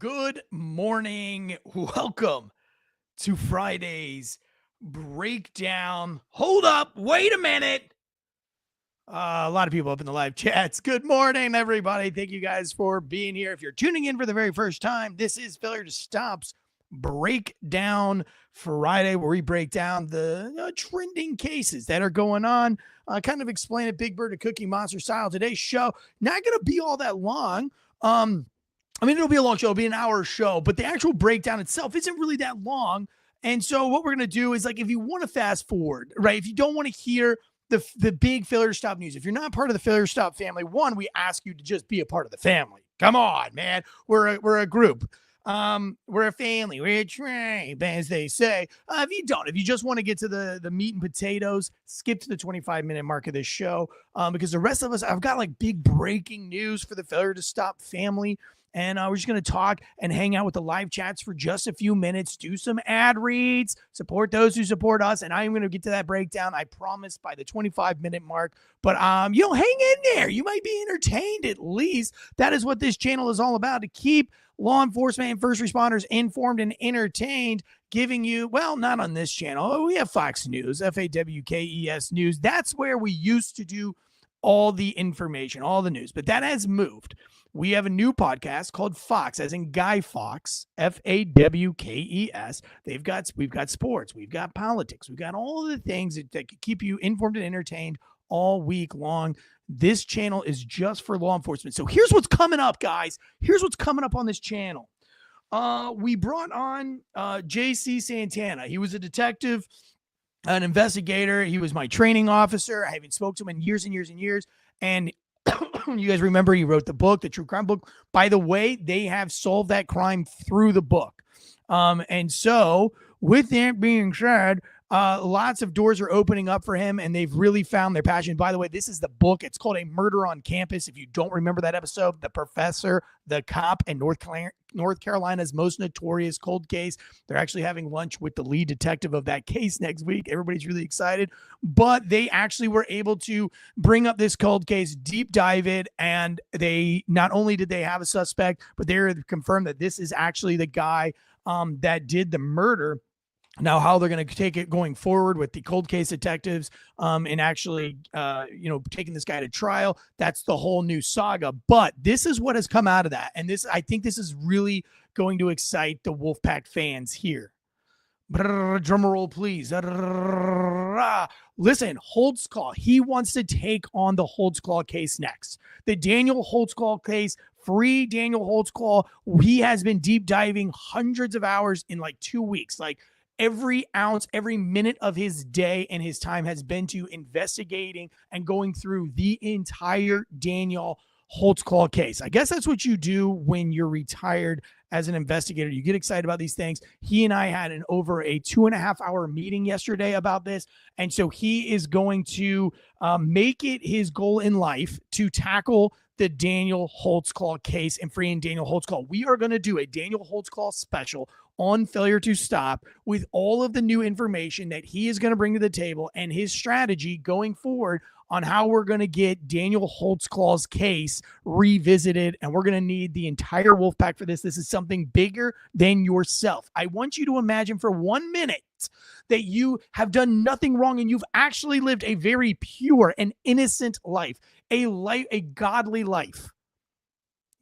Good morning. Welcome to Friday's breakdown. Hold up. Wait a minute. A lot of people up in the live chats. Good morning, everybody. Thank you guys for being here. If you're tuning in for the very first time, this is Failure to Stop's Breakdown Friday, where we break down the trending cases that are going on. Kind of explain it Big Bird to Cookie Monster style. Today's show, not going to be all that long. It'll be a long show. It'll be an hour show, but the actual breakdown itself isn't really that long. And so what we're going to do is, like, if you want to fast forward, right, if you don't want to hear the big Failure to Stop news, if you're not part of the Failure to Stop family, one, we ask you to just be a part of the family. Come on, man. We're a group. We're a family. We're a tribe, as they say. If you just want to get to the meat and potatoes, skip to the 25-minute mark of this show, because the rest of us, I've got like big breaking news for the Failure to Stop family. And we're just going to talk and hang out with the live chats for just a few minutes, do some ad reads, support those who support us. And I'm going to get to that breakdown, I promise, by the 25-minute mark. But, hang in there. You might be entertained at least. That is what this channel is all about, to keep law enforcement and first responders informed and entertained, giving you, well, not on this channel. We have Fox News, FAWKES News. That's where we used to do all the information, all the news. But that has moved. We have a new podcast called Fox, as in Guy Fawkes, FAWKES. We've got sports, we've got politics, we've got all the things that can keep you informed and entertained all week long. This channel is just for law enforcement. So here's what's coming up, guys. Here's what's coming up on this channel. We brought on JC Santana. He was a detective, an investigator. He was my training officer. I haven't spoken to him in years and years and years. And you guys remember he wrote the book, the true crime book. By the way, they have solved that crime through the book. And so with that being said, lots of doors are opening up for him, and they've really found their passion. By the way, this is the book. It's called A Murder on Campus. If you don't remember that episode, the professor, the cop, and North Carolina's most notorious cold case. They're actually having lunch with the lead detective of that case next week. Everybody's really excited. But they actually were able to bring up this cold case, deep dive it, and they not only did they have a suspect, but they confirmed that this is actually the guy that did the murder. Now, how they're going to take it going forward with the cold case detectives and actually, taking this guy to trial, that's the whole new saga. But this is what has come out of that. And I think this is really going to excite the Wolfpack fans here. Drum roll, please. Listen, Holtzclaw, he wants to take on the Holtzclaw case next. The Daniel Holtzclaw case, free Daniel Holtzclaw. He has been deep diving hundreds of hours in like 2 weeks. Like, every ounce, every minute of his day and his time has been to investigating and going through the entire Daniel Holtzclaw case. I guess that's what you do when you're retired as an investigator. You get excited about these things. He and I had over a 2.5 hour meeting yesterday about this. And so he is going to make it his goal in life to tackle the Daniel Holtzclaw case and freeing Daniel Holtzclaw. We are going to do a Daniel Holtzclaw special on Failure to Stop with all of the new information that he is going to bring to the table and his strategy going forward on how we're going to get Daniel Holtzclaw's case revisited. And we're going to need the entire Wolfpack for this. This is something bigger than yourself. I want you to imagine for 1 minute that you have done nothing wrong and you've actually lived a very pure and innocent life, a godly life.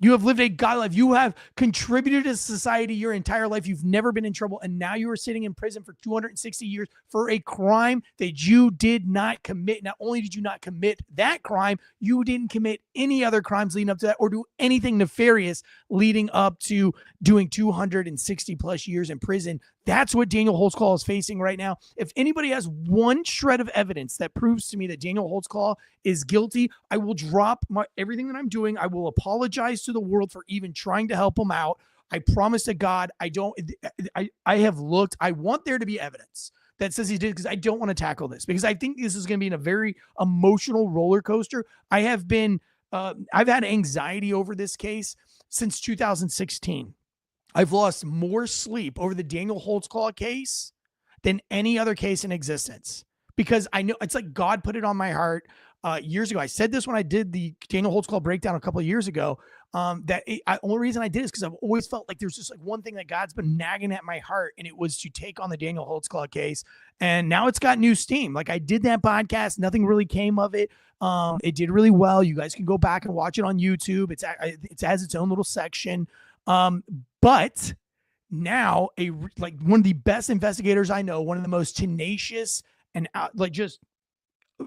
You have lived a godly life. You have contributed to society your entire life. You've never been in trouble. And now you are sitting in prison for 260 years for a crime that you did not commit. Not only did you not commit that crime, you didn't commit any other crimes leading up to that or do anything nefarious leading up to doing 260 plus years in prison. That's what Daniel Holtzclaw is facing right now. If anybody has one shred of evidence that proves to me that Daniel Holtzclaw is guilty, I will drop everything that I'm doing. I will apologize to the world for even trying to help him out. I promise to God, I have looked. I want there to be evidence that says he did, because I don't want to tackle this, because I think this is going to be in a very emotional roller coaster. I've had anxiety over this case since 2016. I've lost more sleep over the Daniel Holtzclaw case than any other case in existence, because I know it's like God put it on my heart. years ago. I said this when I did the Daniel Holtzclaw breakdown a couple of years ago. Only reason I did is because I've always felt like there's just like one thing that God's been nagging at my heart, and it was to take on the Daniel Holtzclaw case. And now it's got new steam. Like I did that podcast, nothing really came of it. It did really well. You guys can go back and watch it on YouTube. It has its own little section. But now like one of the best investigators I know, one of the most tenacious and like just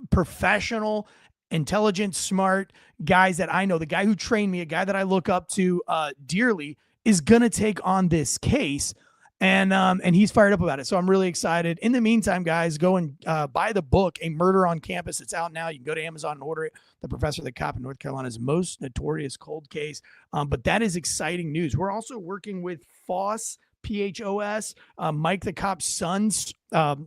professional, intelligent, smart guys that I know, the guy who trained me, a guy that I look up to dearly, is gonna take on this case, and he's fired up about it. So I'm really excited. In the meantime, guys, go and buy the book, A Murder on Campus. It's out now. You can go to Amazon and order it. The Professor, the Cop in North Carolina's most notorious cold case. But that is exciting news. We're also working with Foss, PHOS, Mike the Cop's son's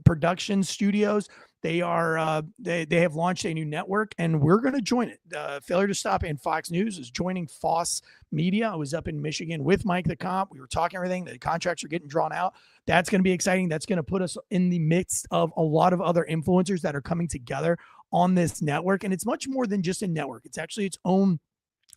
production studios. They are they have launched a new network, and we're going to join it. Failure to Stop and Fox News is joining Foss Media. I was up in Michigan with Mike the Cop. We were talking everything. The contracts are getting drawn out. That's going to be exciting. That's going to put us in the midst of a lot of other influencers that are coming together on this network. And it's much more than just a network. It's actually its own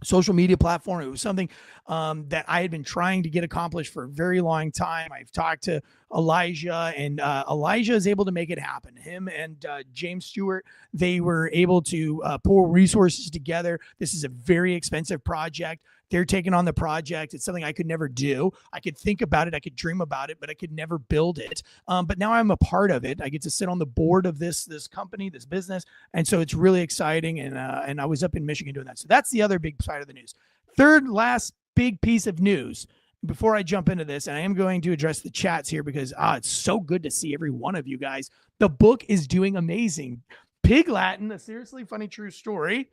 social media platform. It was something that I had been trying to get accomplished for a very long time. I've talked to Elijah, and Elijah is able to make it happen. Him and James Stewart, they were able to pull resources together. This is a very expensive project. They're taking on the project. It's something I could never do. I could think about it. I could dream about it, but I could never build it. But now I'm a part of it. I get to sit on the board of this company, this business. And so it's really exciting. And I was up in Michigan doing that. So that's the other big side of the news. Third, last big piece of news before I jump into this, and I am going to address the chats here because it's so good to see every one of you guys. The book is doing amazing. Pig Latin, a seriously funny true story,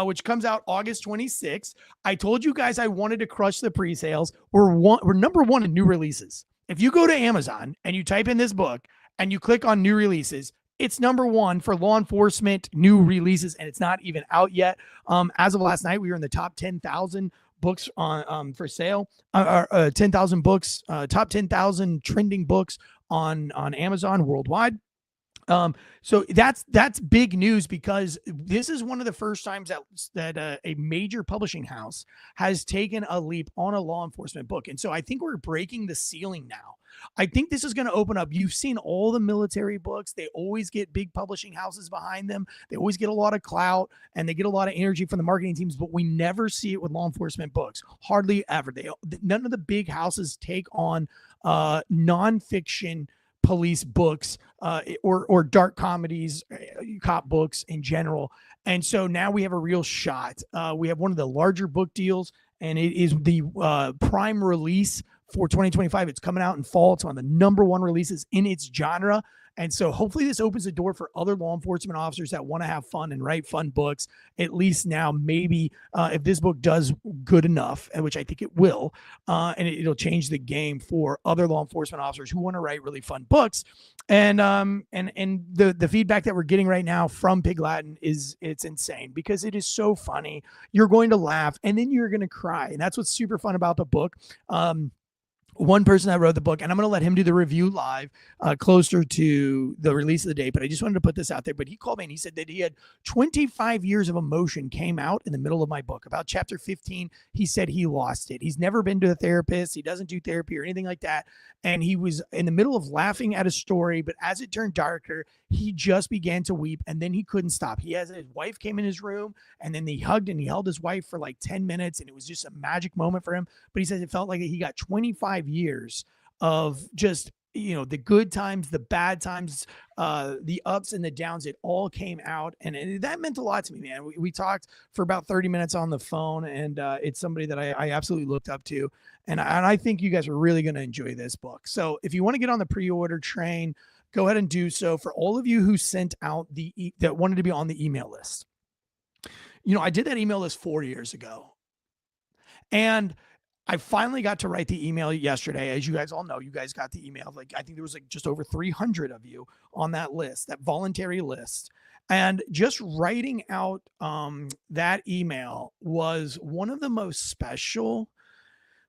which comes out August 26th. I told you guys I wanted to crush the pre-sales. We're number one in new releases. If you go to Amazon and you type in this book and you click on new releases, it's number one for law enforcement new releases, and it's not even out yet. As of last night, we were in the top 10,000 books on for sale. 10,000 books, top 10,000 trending books on Amazon worldwide. So that's big news because this is one of the first times that a major publishing house has taken a leap on a law enforcement book. And so I think we're breaking the ceiling now. I think this is going to open up. You've seen all the military books. They always get big publishing houses behind them. They always get a lot of clout and they get a lot of energy from the marketing teams, but we never see it with law enforcement books. Hardly ever. None of the big houses take on nonfiction police books or dark comedies, cop books in general. And so now we have a real shot. We have one of the larger book deals, and it is the prime release for 2025. It's coming out in fall. It's one of the number one releases in its genre. And so hopefully this opens the door for other law enforcement officers that want to have fun and write fun books. At least now, maybe if this book does good enough, which I think it will, and it'll change the game for other law enforcement officers who want to write really fun books. And the feedback that we're getting right now from Pig Latin it's insane because it is so funny. You're going to laugh and then you're going to cry. And that's what's super fun about the book. One person that wrote the book, and I'm going to let him do the review live closer to the release of the date, but I just wanted to put this out there. But he called me and he said that he had 25 years of emotion came out in the middle of my book. About chapter 15, he said he lost it. He's never been to a therapist. He doesn't do therapy or anything like that. And he was in the middle of laughing at a story, but as it turned darker, he just began to weep, and then he couldn't stop. His wife came in his room, and then he hugged and he held his wife for like 10 minutes, and it was just a magic moment for him. But he says it felt like he got 25 years of just, the good times, the bad times, the ups and the downs. It all came out, and that meant a lot to me, man. We talked for about 30 minutes on the phone, and it's somebody that I absolutely looked up to, and I think you guys are really going to enjoy this book. So if you want to get on the pre-order train, go ahead and do so. For all of you who sent out that wanted to be on the email list, I did that email list 4 years ago, and I finally got to write the email yesterday. As you guys all know, you guys got the email. Like, I think there was like just over 300 of you on that list, that voluntary list. And just writing out that email was one of the most special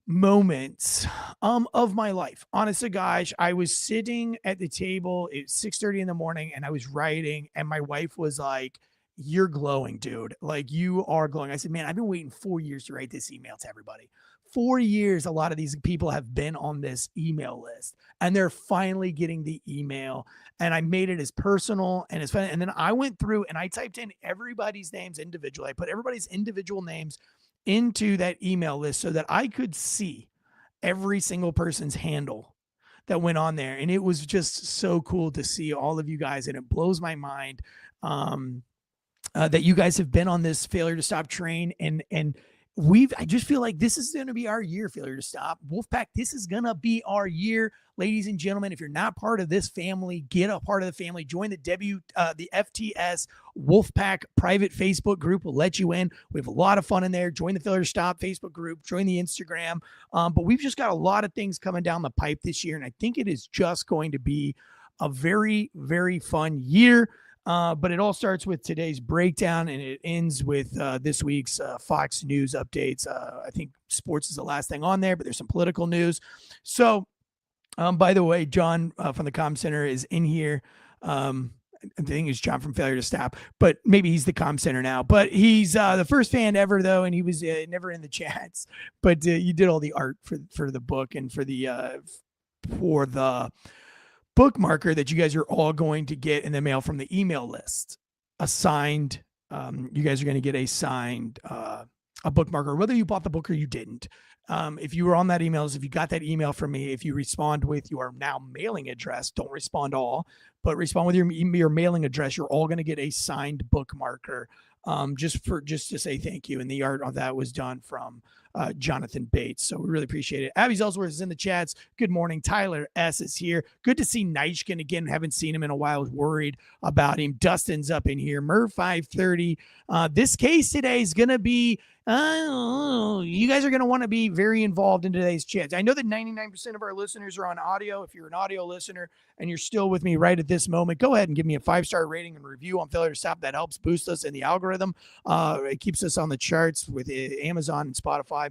moments of my life. Honest to gosh, I was sitting at the table. It's 6:30 in the morning, and I was writing, and my wife was like, you're glowing, dude. Like, you are glowing. I said, man, I've been waiting 4 years to write this email to everybody. 4 years, a lot of these people have been on this email list, and they're finally getting the email. And I made it as personal and as fun. And then I went through and I typed in everybody's names individually. I put everybody's individual names into that email list so that I could see every single person's handle that went on there. And it was just so cool to see all of you guys. And it blows my mind that you guys have been on this failure to stop train. And I just feel like this is going to be our year, failure to stop. Wolfpack, this is going to be our year. Ladies and gentlemen, if you're not part of this family, get a part of the family. Join the FTS Wolfpack private Facebook group. We'll let you in. We have a lot of fun in there. Join the Failure to Stop Facebook group. Join the Instagram. But we've just got a lot of things coming down the pipe this year, and I think it is just going to be a very, very fun year. But it all starts with today's breakdown, and it ends with this week's Fox News updates. I think sports is the last thing on there, but there's some political news. So, by the way, John from the Comm Center is in here. I think it's John from Failure to Stop, but maybe he's the Comm Center now. But he's the first fan ever, though, and he was never in the chats. But you did all the art for the book and for the bookmarker that you guys are all going to get in the mail from the email list. A signed, you guys are going to get a signed a bookmarker, whether you bought the book or you didn't. If you were on that email, if you got that email from me, if you respond with your now mailing address, don't respond all, but respond with your mailing address, you're all going to get a signed bookmarker, just to say thank you. And the art on that was done from Jonathan Bates. So we really appreciate it. Abby Ellsworth is in the chats. Good morning. Tyler S is here. Good to see Neichkin again. Haven't seen him in a while. I was worried about him. Dustin's up in here. Merv 530. This case today is going to be, you guys are going to want to be very involved in today's chat. I know that 99% of our listeners are on audio. If you're an audio listener and you're still with me right at this moment, go ahead and give me a 5-star rating and review on Failure to Stop. That helps boost us in the algorithm. It keeps us on the charts with Amazon and Spotify.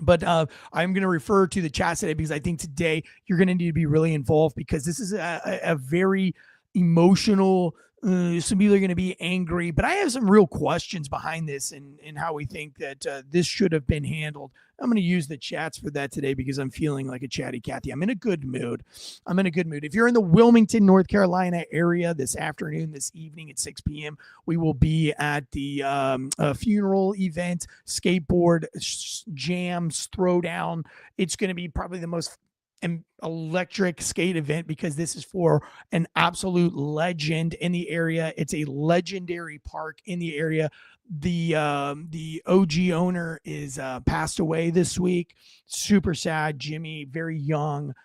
But I'm going to refer to the chat today because I think today you're going to need to be really involved, because this is a very emotional, some people are going to be angry, but I have some real questions behind this and how we think that this should have been handled. I'm going to use the chats for that today because I'm feeling like a chatty Cathy. I'm in a good mood. If you're in the Wilmington, North Carolina area this afternoon, this evening at 6 p.m., we will be at the funeral event, skateboard jams, throwdown. It's going to be probably the most electric skate event because this is for an absolute legend in the area. It's a legendary park in the area. The OG owner is passed away this week. Super sad. Jimmy, very young.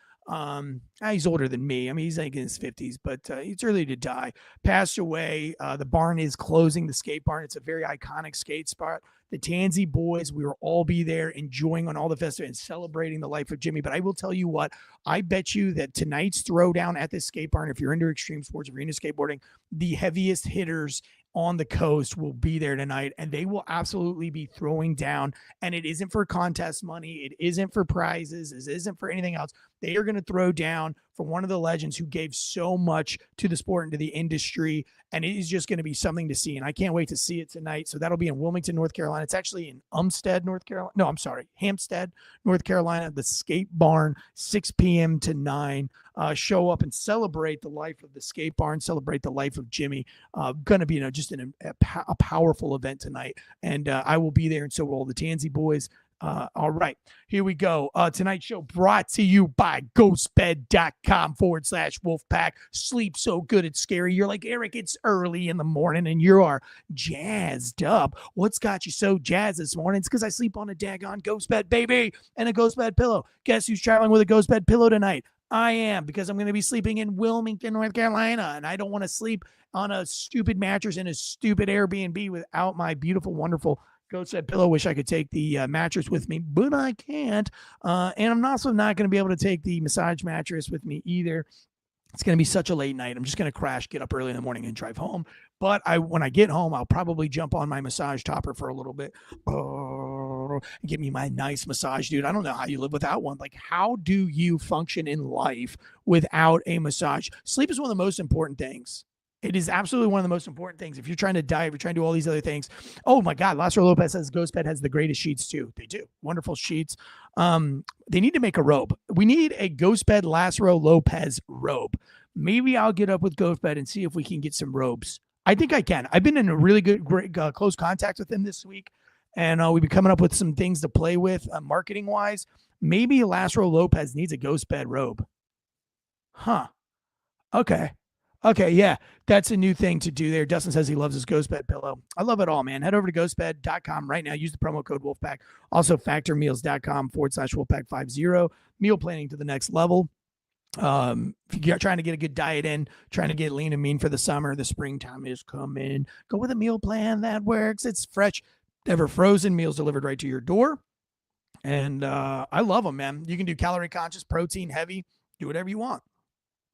He's older than me. I mean, he's like in his 50s, but it's early to die. Passed away. The barn is closing, the skate barn. It's a very iconic skate spot. The Tansey boys, we will all be there enjoying on all the festival and celebrating the life of Jimmy. But I will tell you what, I bet you that tonight's throwdown at this skate barn, if you're into extreme sports, if you're into skateboarding, the heaviest hitters on the coast will be there tonight, and they will absolutely be throwing down. And it isn't for contest money. It isn't for prizes. It isn't for anything else. They are going to throw down for one of the legends who gave so much to the sport and to the industry. And it is just going to be something to see. And I can't wait to see it tonight. So that'll be in Wilmington, North Carolina. It's actually in Hampstead, North Carolina, the skate barn, 6 p.m. to 9. Show up and celebrate the life of the skate barn, celebrate the life of Jimmy. Going to be just a powerful event tonight. And I will be there, and so will all the Tansey boys. All right, here we go. Tonight's show brought to you by ghostbed.com/Wolfpack. Sleep so good it's scary. You're like, Eric, it's early in the morning and you are jazzed up. What's got you so jazzed this morning? It's because I sleep on a daggone ghost bed, baby, and a ghost bed pillow. Guess who's traveling with a ghost bed pillow tonight? I am, because I'm going to be sleeping in Wilmington, North Carolina, and I don't want to sleep on a stupid mattress in a stupid Airbnb without my beautiful, wonderful ghost bed pillow. Wish I could take the mattress with me, but I can't. And I'm also not going to be able to take the massage mattress with me either. It's going to be such a late night. I'm just going to crash, get up early in the morning, and drive home. But when I get home, I'll probably jump on my massage topper for a little bit. Give me my nice massage, dude. I don't know how you live without one. Like, how do you function in life without a massage? Sleep is one of the most important things. It is absolutely one of the most important things. If you're trying to diet, if you're trying to do all these other things. Oh my God, Lázaro Lopez says Ghost Bed has the greatest sheets too. They do. Wonderful sheets. They need to make a robe. We need a Ghost Bed Lázaro Lopez robe. Maybe I'll get up with Ghost Bed and see if we can get some robes. I think I can. I've been in a really good, great, close contact with him this week. And we've been coming up with some things to play with marketing wise. Maybe Lázaro Lopez needs a Ghost Bed robe. Huh. Okay. Okay, yeah, that's a new thing to do there. Dustin says he loves his Ghost Bed pillow. I love it all, man. Head over to ghostbed.com right now. Use the promo code Wolfpack. Also, factormeals.com/Wolfpack50. Meal planning to the next level. If you're trying to get a good diet in, trying to get lean and mean for the summer, the springtime is coming. Go with a meal plan that works. It's fresh, never frozen, meals delivered right to your door. And I love them, man. You can do calorie conscious, protein heavy, do whatever you want.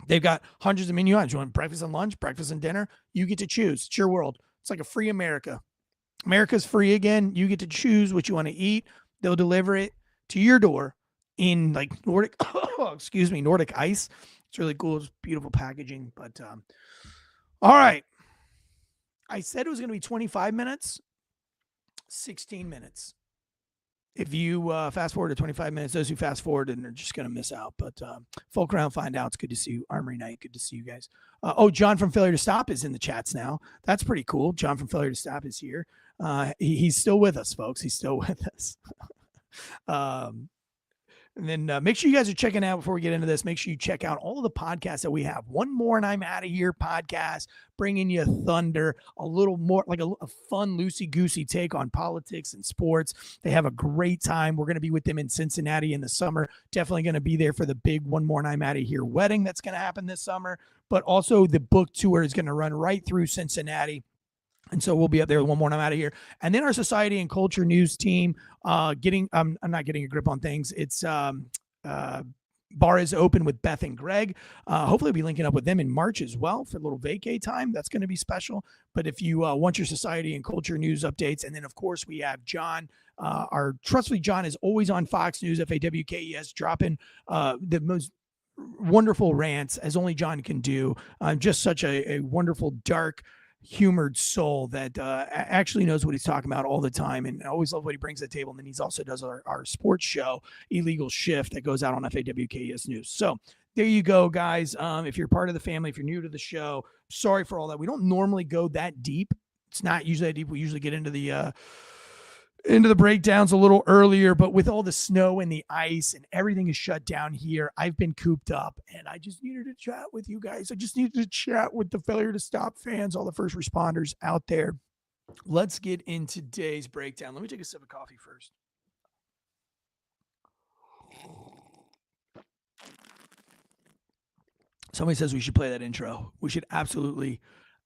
They've got hundreds of menu items. You want breakfast and lunch, breakfast and dinner? You get to choose. It's your world. It's like a free America. America's free again. You get to choose what you want to eat. They'll deliver it to your door in like Nordic, Nordic ice. It's really cool. It's beautiful packaging. But all right. I said it was going to be 25 minutes, 16 minutes. If you fast forward to 25 minutes, those who fast forward and are just going to miss out. But folk around find out. It's good to see you. Armory Night, good to see you guys. John from Failure to Stop is in the chats now. That's pretty cool. John from Failure to Stop is here. He's still with us, folks. He's still with us. And then make sure you guys are checking out, before we get into this, make sure you check out all of the podcasts that we have. One More and I'm Out of Here podcast, bringing you thunder, a little more like a fun, loosey-goosey take on politics and sports. They have a great time. We're going to be with them in Cincinnati in the summer. Definitely going to be there for the big One More and I'm Out of Here wedding that's going to happen this summer. But also the book tour is going to run right through Cincinnati. And so we'll be up there one more and I'm out of here. And then our society and culture news team, I'm not getting a grip on things. It's Bar is Open with Beth and Greg. Hopefully we'll be linking up with them in March as well for a little vacay time. That's going to be special. But if you want your society and culture news updates, and then of course we have John, our trustworthy John is always on Fox News, FAWKES, dropping the most wonderful rants as only John can do. Just such a wonderful, dark, humored soul that actually knows what he's talking about all the time, and I always love what he brings to the table. And then he's also does our sports show, Illegal Shift, that goes out on FAWKES News. So there you go, guys. If you're part of the family, if you're new to the show, sorry for all that. We don't normally go that deep. It's not usually that deep. We usually get into the breakdowns a little earlier, but with all the snow and the ice and everything is shut down here, I've been cooped up, and I just needed to chat with you guys. I just needed to chat with the Failure to Stop fans, all the first responders out there. Let's get into today's breakdown. Let me take a sip of coffee first. Somebody says we should play that intro. We should absolutely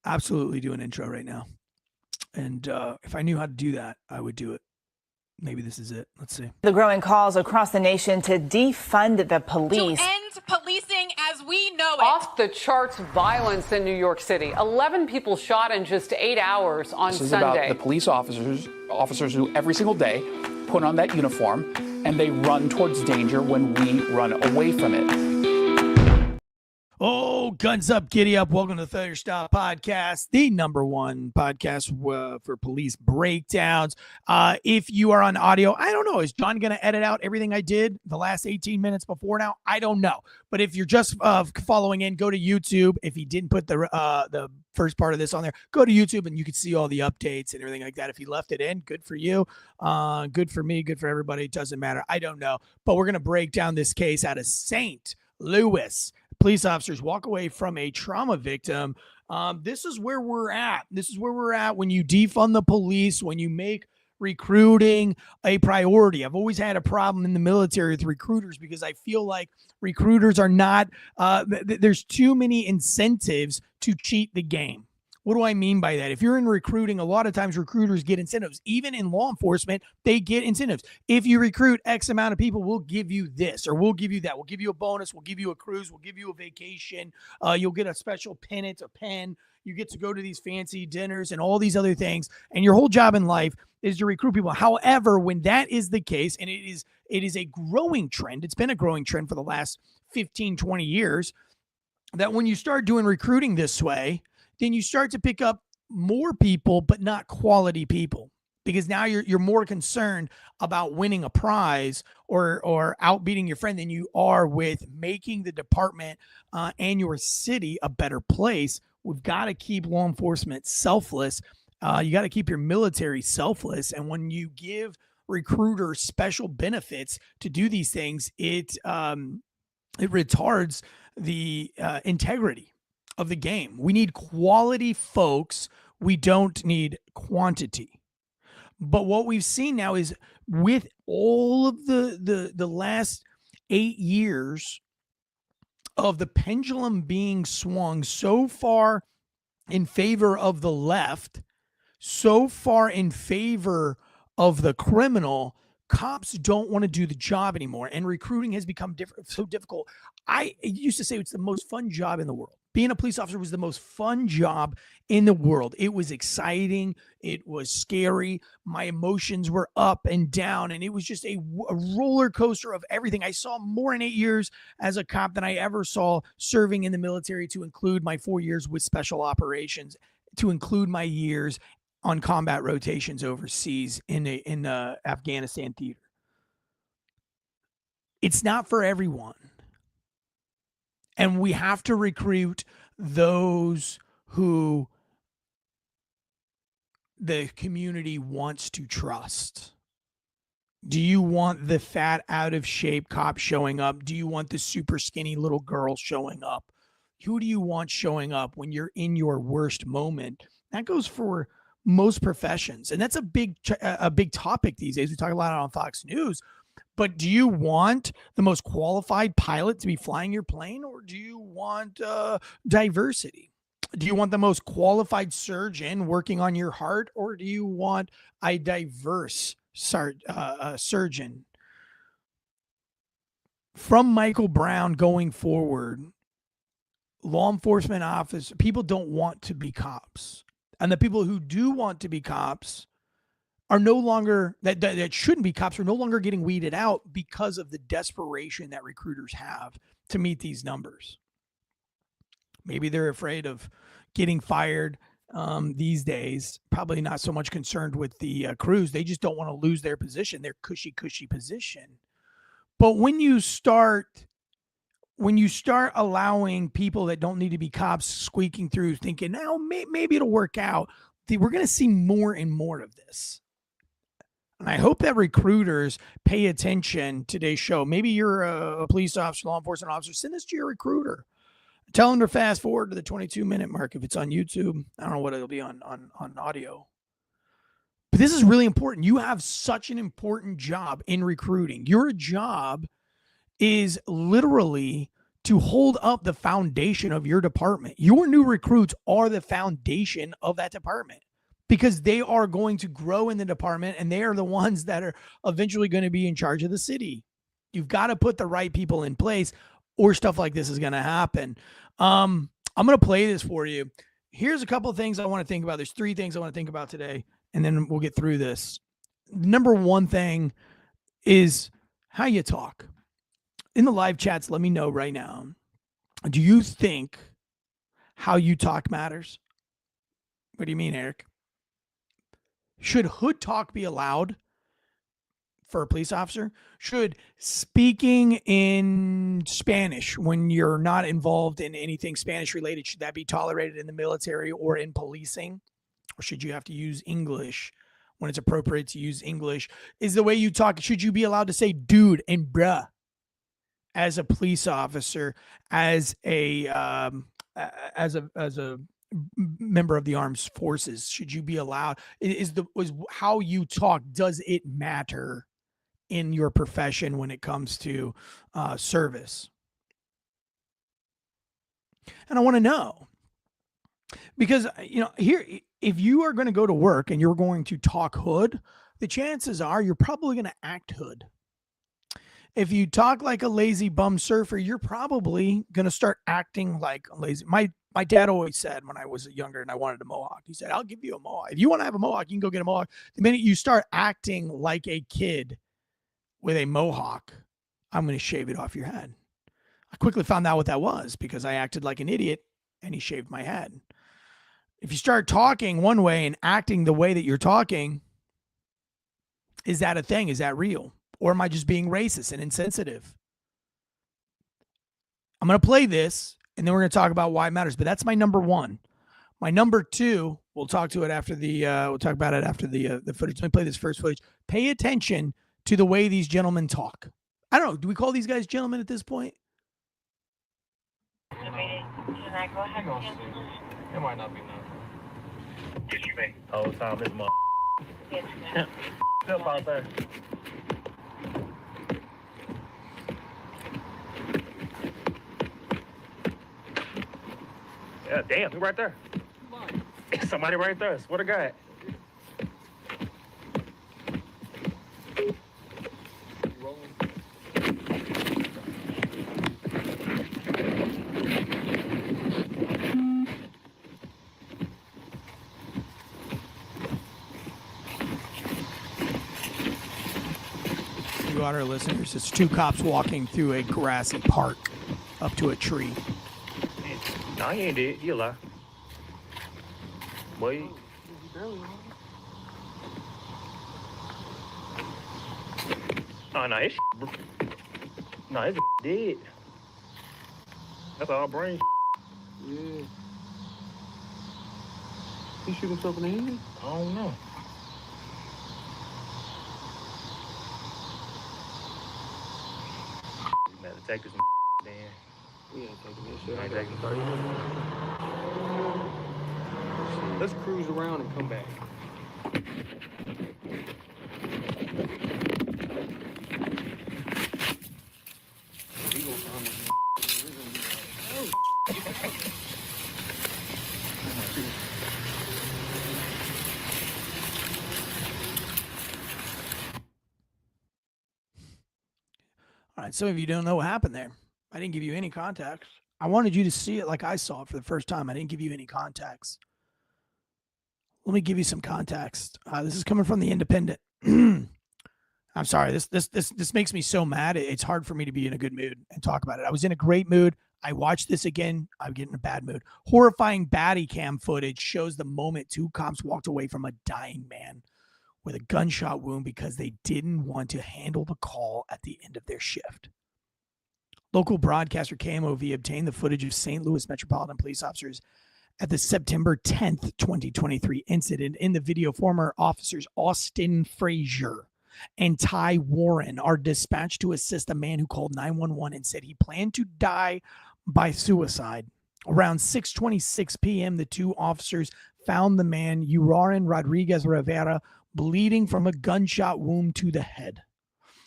do an intro right now. And if I knew how to do that, I would do it. Maybe this is it. Let's see. The growing calls across the nation to defund the police. To end policing as we know it. Off the charts violence in New York City. 11 people shot in just 8 hours on This is Sunday. about the police officers who every single day put on that uniform and they run towards danger when we run away from it. Oh, guns up, giddy up. Welcome to the Failure Stop podcast, the number one podcast for police breakdowns. If you are on audio, I don't know. Is John going to edit out everything I did the last 18 minutes before now? I don't know. But if you're just following in, go to YouTube. If he didn't put the first part of this on there, go to YouTube and you can see all the updates and everything like that. If he left it in, good for you. Good for me. Good for everybody. It doesn't matter. I don't know. But we're going to break down this case out of St. Louis. Police officers walk away from a trauma victim. This is where we're at. This is where we're at when you defund the police, when you make recruiting a priority. I've always had a problem in the military with recruiters because I feel like recruiters are not, there's too many incentives to cheat the game. What do I mean by that? If you're in recruiting, a lot of times recruiters get incentives. Even in law enforcement, they get incentives. If you recruit X amount of people, we'll give you this or we'll give you that. We'll give you a bonus. We'll give you a cruise. We'll give you a vacation. You'll get a special pennant, a pen. You get to go to these fancy dinners and all these other things. And your whole job in life is to recruit people. However, when that is the case, and it is a growing trend, it's been a growing trend for the last 15, 20 years, that when you start doing recruiting this way, then you start to pick up more people, but not quality people. Because now you're more concerned about winning a prize or outbeating your friend than you are with making the department and your city a better place. We've got to keep law enforcement selfless. You got to keep your military selfless. And when you give recruiters special benefits to do these things, it retards the integrity of the game. We need quality folks. We don't need quantity. But what we've seen now is with all of the last 8 years of the pendulum being swung so far in favor of the left, so far in favor of the criminal, cops don't want to do the job anymore. And recruiting has become so difficult. I used to say it's the most fun job in the world. Being a police officer was the most fun job in the world. It was exciting. It was scary. My emotions were up and down, and it was just a roller coaster of everything. I saw more in 8 years as a cop than I ever saw serving in the military, to include my 4 years with special operations, to include my years on combat rotations overseas in Afghanistan theater. It's not for everyone. And we have to recruit those who the community wants to trust. Do you want the fat, out of shape cop showing up? Do you want the super skinny little girl showing up? Who do you want showing up when you're in your worst moment? That goes for most professions. And that's a big topic these days. We talk a lot on Fox News. But do you want the most qualified pilot to be flying your plane, or do you want diversity? Do you want the most qualified surgeon working on your heart, or do you want a diverse surgeon? From Michael Brown going forward, law enforcement officers, people don't want to be cops. And the people who do want to be cops are no longer, that shouldn't be cops, are no longer getting weeded out because of the desperation that recruiters have to meet these numbers. Maybe they're afraid of getting fired these days, probably not so much concerned with the crews. They just don't want to lose their position, their cushy position. But when you start allowing people that don't need to be cops squeaking through, thinking, now maybe it'll work out, we're going to see more and more of this. And I hope that recruiters pay attention to today's show. Maybe you're a police officer, law enforcement officer. Send this to your recruiter. Tell them to fast forward to the 22-minute mark if it's on YouTube. I don't know what it'll be on audio. But this is really important. You have such an important job in recruiting. Your job is literally to hold up the foundation of your department. Your new recruits are the foundation of that department, because they are going to grow in the department, and they are the ones that are eventually going to be in charge of the city. You've got to put the right people in place, or stuff like this is going to happen. I'm going to play this for you. Here's a couple of things I want to think about. There's 3 things I want to think about today, and then we'll get through this. Number one thing is how you talk. In the live chats, let me know right now. Do you think how you talk matters? What do you mean, Eric? Should hood talk be allowed for a police officer? Should speaking in Spanish when you're not involved in anything Spanish related, should that be tolerated in the military or in policing? Or should you have to use English when it's appropriate to use English? Is the way you talk, should you be allowed to say dude and bruh as a police officer, as a member of the armed forces? Should you be allowed? Is how you talk, does it matter in your profession when it comes to service? And I want to know, because here, if you are going to go to work and you're going to talk hood, the chances are you're probably going to act hood. If you talk like a lazy bum surfer, you're probably going to start acting like a lazy. My dad always said when I was younger and I wanted a mohawk, he said, I'll give you a mohawk. If you want to have a mohawk, you can go get a mohawk. The minute you start acting like a kid with a mohawk, I'm going to shave it off your head. I quickly found out what that was because I acted like an idiot and he shaved my head. If you start talking one way and acting the way that you're talking, is that a thing? Is that real? Or am I just being racist and insensitive? I'm going to play this, and then we're going to talk about why it matters. But that's my number one. My number two, we'll talk about it after the footage. Let me play this first footage. Pay attention to the way these gentlemen talk. I don't know. Do we call these guys gentlemen at this point? Can I go ahead and answer this? It might not be nothing. Yes, you may. Whole time this month. Yes, ma'am. Still out there. Yeah, damn, who right there? Somebody right there. Swear to God. You ought our listeners, it's two cops walking through a grassy park up to a tree. No, he ain't dead. You lie. Boy. Oh, no, it's no, it's dead. That's all brain. Yeah. He shoot himself in the head? I don't know. You better take this then. We ain't taking that shit. You I ain't got taking 30 minutes. Let's cruise around and come back. We gonna find this. All right, some of you don't know what happened there. I didn't give you any context. I wanted you to see it like I saw it for the first time. I didn't give you any context. Let me give you some context. This is coming from the Independent. I'm sorry. This makes me so mad. It's hard for me to be in a good mood and talk about it. I was in a great mood. I watched this again. I'm getting in a bad mood. Horrifying baddie cam footage shows the moment two cops walked away from a dying man with a gunshot wound because they didn't want to handle the call at the end of their shift. Local broadcaster KMOV obtained the footage of St. Louis Metropolitan Police officers at the September 10th, 2023 incident. In the video, former officers Austin Fraser and Ty Warren are dispatched to assist a man who called 911 and said he planned to die by suicide. Around 6:26 p.m., the two officers found the man, Urayoan Rodriguez-Rivera, bleeding from a gunshot wound to the head.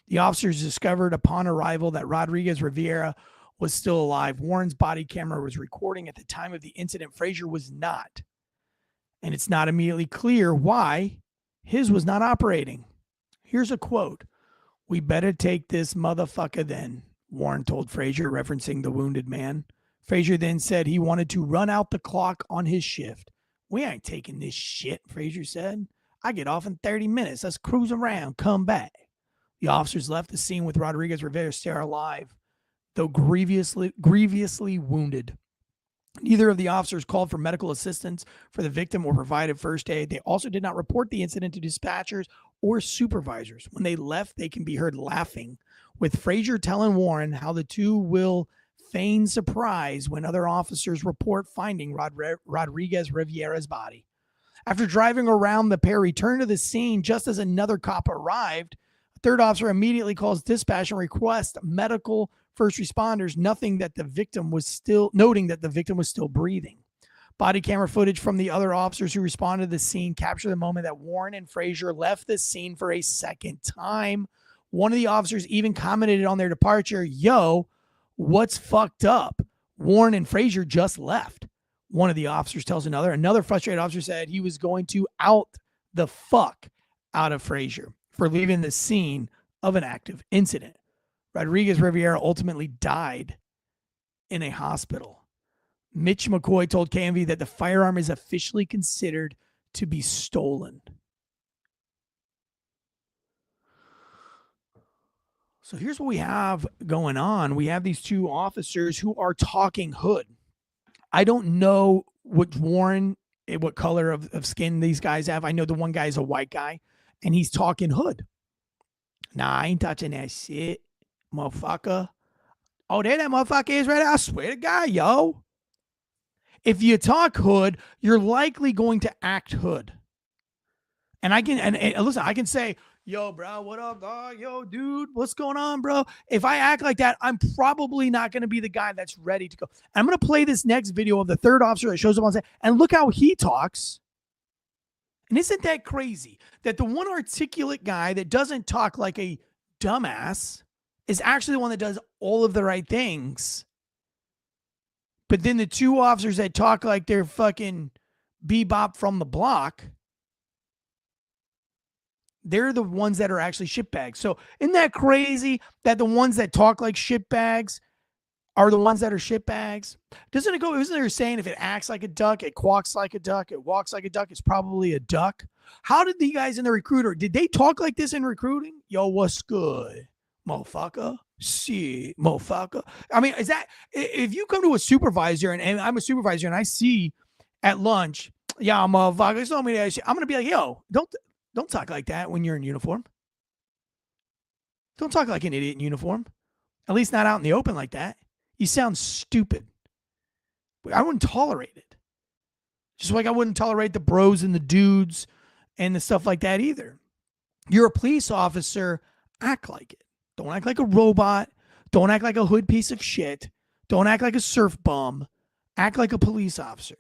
The officers discovered upon arrival that Rodriguez-Rivera was still alive. Warren's body camera was recording at the time of the incident. Fraser was not. And it's not immediately clear why his was not operating. Here's a quote. "We better take this motherfucker then," Warren told Fraser, referencing the wounded man. Fraser then said he wanted to run out the clock on his shift. "We ain't taking this shit," Fraser said. "I get off in 30 minutes. Let's cruise around, come back." The officers left the scene with Rodriguez-Rivera still alive, though grievously wounded. Neither of the officers called for medical assistance for the victim or provided first aid. They also did not report the incident to dispatchers or supervisors. When they left, they can be heard laughing, with Fraser telling Warren how the two will feign surprise when other officers report finding Rodriguez-Rivera's body. After driving around, the pair returned to the scene just as another cop arrived. A third officer immediately calls dispatch and requests medical first responders, noting that the victim was still breathing. Body camera footage from the other officers who responded to the scene captured the moment that Warren and Fraser left the scene for a second time. One of the officers even commented on their departure, "Yo, what's fucked up? Warren and Fraser just left." One of the officers tells another. Another frustrated officer said he was going to out the fuck out of Fraser for leaving the scene of an active incident. Rodriguez-Rivera ultimately died in a hospital. Mitch McCoy told KMV that the firearm is officially considered to be stolen. So here's what we have going on. We have these two officers who are talking hood. I don't know what Warren what color of skin these guys have. I know the one guy is a white guy, and he's talking hood. Nah, I ain't touching that shit, motherfucker. Oh, there that motherfucker is right there. I swear to God, yo. If you talk hood, you're likely going to act hood. And I can, and listen, I can say, yo, bro, what up, dog? Yo, dude, what's going on, bro? If I act like that, I'm probably not going to be the guy that's ready to go. I'm going to play this next video of the third officer that shows up on set, and look how he talks. And isn't that crazy that the one articulate guy that doesn't talk like a dumbass is actually the one that does all of the right things? But then the two officers that talk like they're fucking bebop from the block, they're the ones that are actually shitbags. So isn't that crazy that the ones that talk like shitbags are the ones that are shitbags? Doesn't it go, isn't there saying if it acts like a duck, it quacks like a duck, it walks like a duck, it's probably a duck? How did the guys in the recruiter, did they talk like this in recruiting? Yo, what's good, motherfucker? See, motherfucker. I mean, is that, if you come to a supervisor, and I'm a supervisor, and I see at lunch, yeah, motherfucker, so many that shit, I'm going to be like, yo, don't talk like that when you're in uniform. Don't talk like an idiot in uniform. At least not out in the open like that. You sound stupid. I wouldn't tolerate it. Just like I wouldn't tolerate the bros and the dudes and the stuff like that either. You're a police officer, act like it. Don't act like a robot. Don't act like a hood piece of shit. Don't act like a surf bum. Act like a police officer.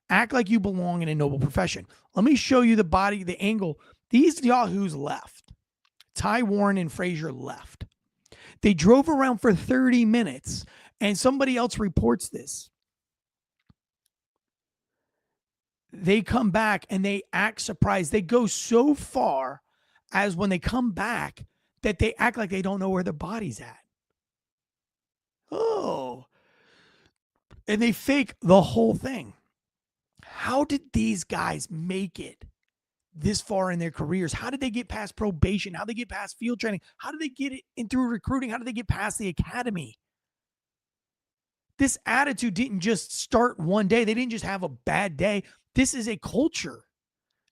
Act like you belong in a noble profession. Let me show you the body, the angle. These yahoos left. Ty Warren and Fraser left. They drove around for 30 minutes, and somebody else reports this. They come back and they act surprised. They go so far as when they come back that they act like they don't know where their body's at. Oh. And they fake the whole thing. How did these guys make it this far in their careers? How did they get past probation? How did they get past field training? How did they get it in through recruiting? How did they get past the academy? This attitude didn't just start one day. They didn't just have a bad day. This is a culture.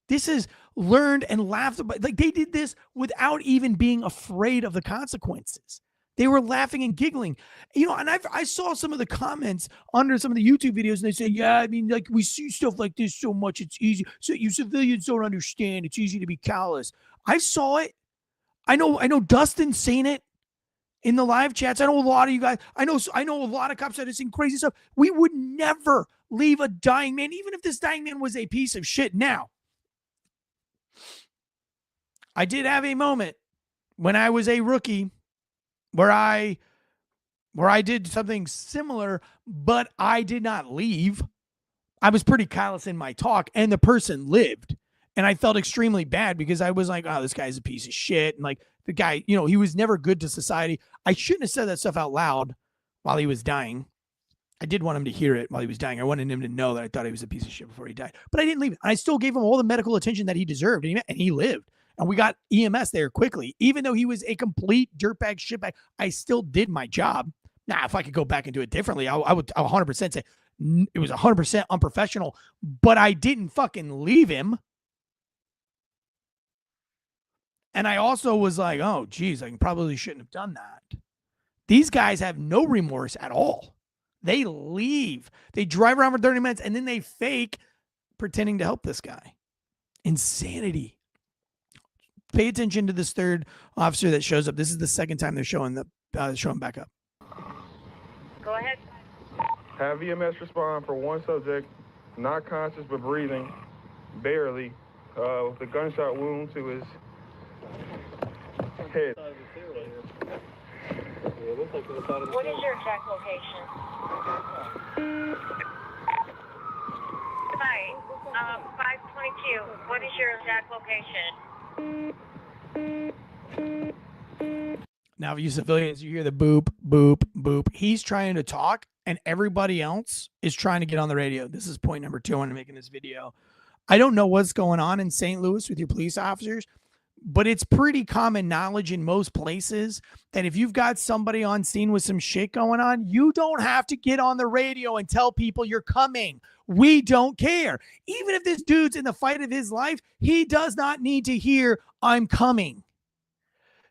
This is learned and laughed about. Like, they did this without even being afraid of the consequences. They were laughing and giggling. You know, and I saw some of the comments under some of the YouTube videos, and they say, yeah, I mean, like, we see stuff like this so much, it's easy. So you civilians don't understand. It's easy to be callous. I saw it. I know Dustin's seen it in the live chats. I know a lot of you guys. I know a lot of cops that have seen crazy stuff. We would never leave a dying man, even if this dying man was a piece of shit. Now, I did have a moment when I was a rookie where I did something similar, but I did not leave. I was pretty callous in my talk, and the person lived. And I felt extremely bad because I was like, oh, this guy's a piece of shit. And like, the guy, you know, he was never good to society. I shouldn't have said that stuff out loud while he was dying. I did want him to hear it while he was dying. I wanted him to know that I thought he was a piece of shit before he died. But I didn't leave. I still gave him all the medical attention that he deserved, and he lived. And we got EMS there quickly. Even though he was a complete dirtbag, shitbag, I still did my job. Now, if I could go back and do it differently, I would 100% say it was 100% unprofessional, but I didn't fucking leave him. And I also was like, oh, geez, I probably shouldn't have done that. These guys have no remorse at all. They leave. They drive around for 30 minutes, and then they fake pretending to help this guy. Insanity. Pay attention to this third officer that shows up. This is the second time they're showing back up. Go ahead. Have EMS respond for one subject, not conscious but breathing, barely, with a gunshot wound to his head. What is your exact location? Hi, 522. What is your exact location? Now, you civilians, you hear the boop, boop, boop. He's trying to talk, and everybody else is trying to get on the radio. This is point number 2 I want to make in this video. I don't know what's going on in St. Louis with your police officers, but it's pretty common knowledge in most places that if you've got somebody on scene with some shit going on, you don't have to get on the radio and tell people you're coming. We don't care. Even if this dude's in the fight of his life, he does not need to hear, I'm coming.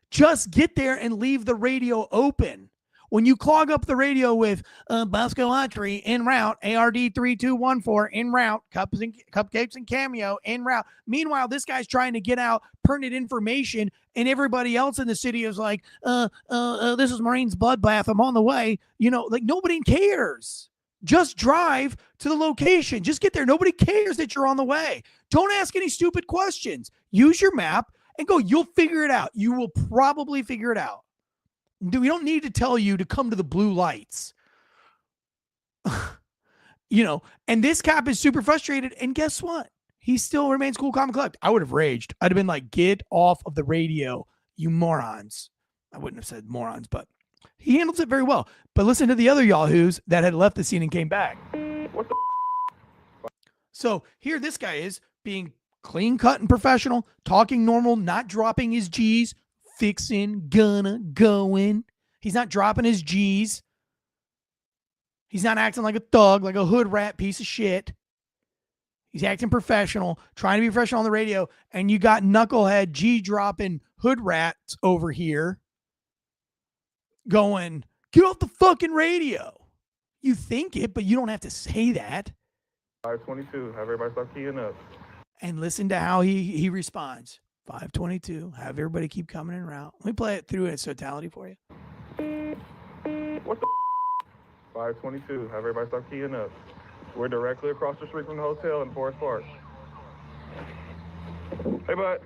Just get there and leave the radio open. When you clog up the radio with Bosco Autry en route, ARD 3214 en route, cupcakes and cameo en route. Meanwhile, this guy's trying to get out pertinent information, and everybody else in the city is like, this is Marine's bloodbath. I'm on the way. You know, like nobody cares. Just drive to the location. Just get there. Nobody cares that you're on the way. Don't ask any stupid questions. Use your map and go. You'll figure it out. You will probably figure it out. We don't need to tell you to come to the blue lights. You know, and this cop is super frustrated. And guess what? He still remains cool, calm, and collected. I would have raged. I'd have been like, get off of the radio, you morons. I wouldn't have said morons, but he handles it very well. But listen to the other yahoos that had left the scene and came back. What the So here this guy is being clean cut and professional, talking normal, not dropping his G's, fixing, gonna, going. He's not dropping his G's. He's not acting like a thug, like a hood rat piece of shit. He's acting professional, trying to be professional on the radio, and you got knucklehead G-dropping hood rats over here going, get off the fucking radio. You think it, but you don't have to say that. 522. Have everybody start keying up. And listen to how he responds. 522. Have everybody keep coming in route. Let me play it through in its totality for you. What the 522. Have everybody start keying up. We're directly across the street from the hotel in Forest Park. Hey, bud.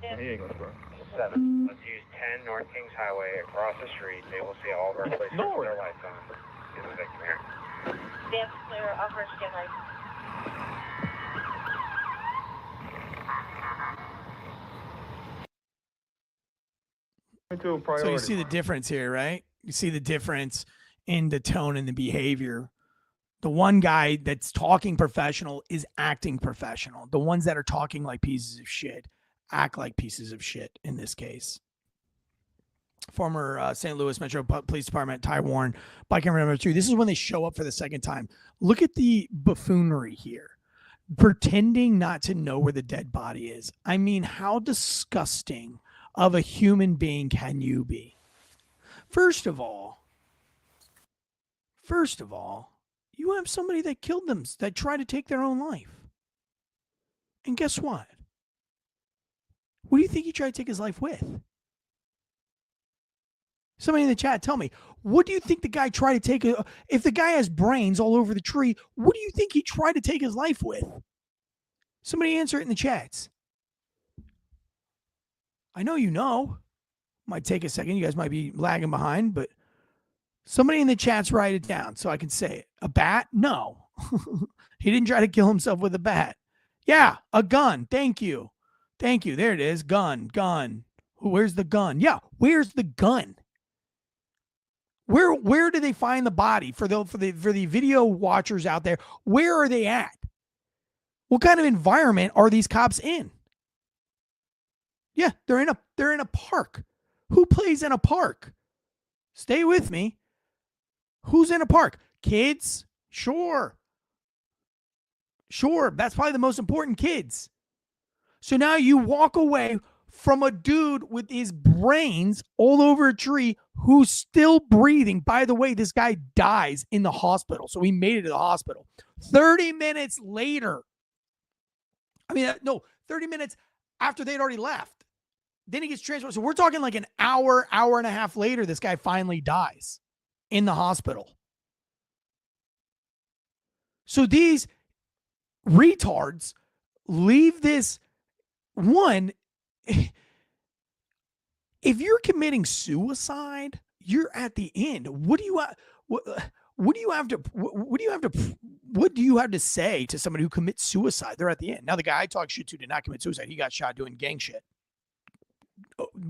Yeah. He ain't gonna start. 7. Let's use 10 North Kings Highway across the street. They will see all of our places with their lights on. Get the victim here. Dance clear. I'll first get lights. So you see the difference here, right? You see the difference in the tone and the behavior. The one guy that's talking professional is acting professional. The ones that are talking like pieces of shit act like pieces of shit in this case. Former St. Louis Metropolitan Police Department, Ty Warren, bike camera number 2. This is when they show up for the second time. Look at the buffoonery here. Pretending not to know where the dead body is. I mean, how disgusting of a human being can you be? First of all, you have somebody that killed them, that tried to take their own life. And guess what? What do you think he tried to take his life with? Somebody in the chat, tell me, what do you think the guy tried to take? If the guy has brains all over the tree, what do you think he tried to take his life with? Somebody answer it in the chats. I know you know. Might take a second. You guys might be lagging behind, but somebody in the chats write it down so I can say it. A bat? No. He didn't try to kill himself with a bat. Yeah, a gun. Thank you. Thank you. There it is. Gun. Where's the gun? Yeah, where's the gun? Where do they find the body? For the video watchers out there, where are they at? What kind of environment are these cops in? Yeah, they're in a park. Who plays in a park? Stay with me. Who's in a park? Kids? Sure. That's probably the most important, kids. So now you walk away from a dude with his brains all over a tree who's still breathing. By the way, this guy dies in the hospital. So he made it to the hospital. 30 minutes later. 30 minutes after they'd already left. Then he gets transported. So we're talking like an hour and a half later, this guy finally dies in the hospital. So these retards leave this one. If you're committing suicide, you're at the end. What do you have to say to somebody who commits suicide? They're at the end. Now, the guy I talk shit to did not commit suicide. He got shot doing gang shit.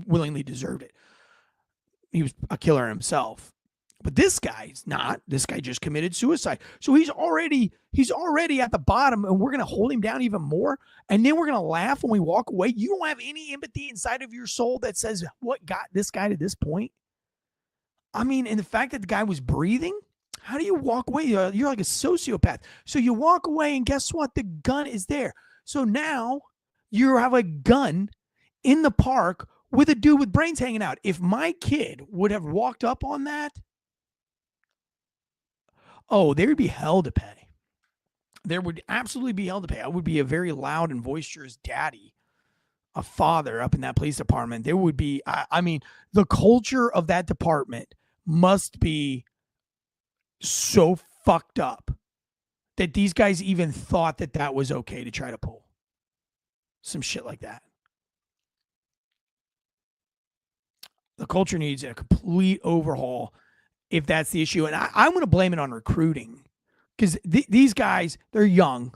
Willingly deserved it. He was a killer himself. But this guy's not. This guy just committed suicide. So he's already at the bottom, and we're going to hold him down even more. And then we're going to laugh when we walk away. You don't have any empathy inside of your soul that says what got this guy to this point. I mean, and the fact that the guy was breathing, how do you walk away? You're like a sociopath. So you walk away, and guess what? The gun is there. So now you have a gun in the park with a dude with brains hanging out. If my kid would have walked up on that, oh, there would be hell to pay. There would absolutely be hell to pay. I would be a very loud and boisterous daddy, a father up in that police department. There would be, I mean, the culture of that department must be so fucked up that these guys even thought that that was okay to try to pull some shit like that. The culture needs a complete overhaul if that's the issue. And I'm going to blame it on recruiting, because these guys, they're young,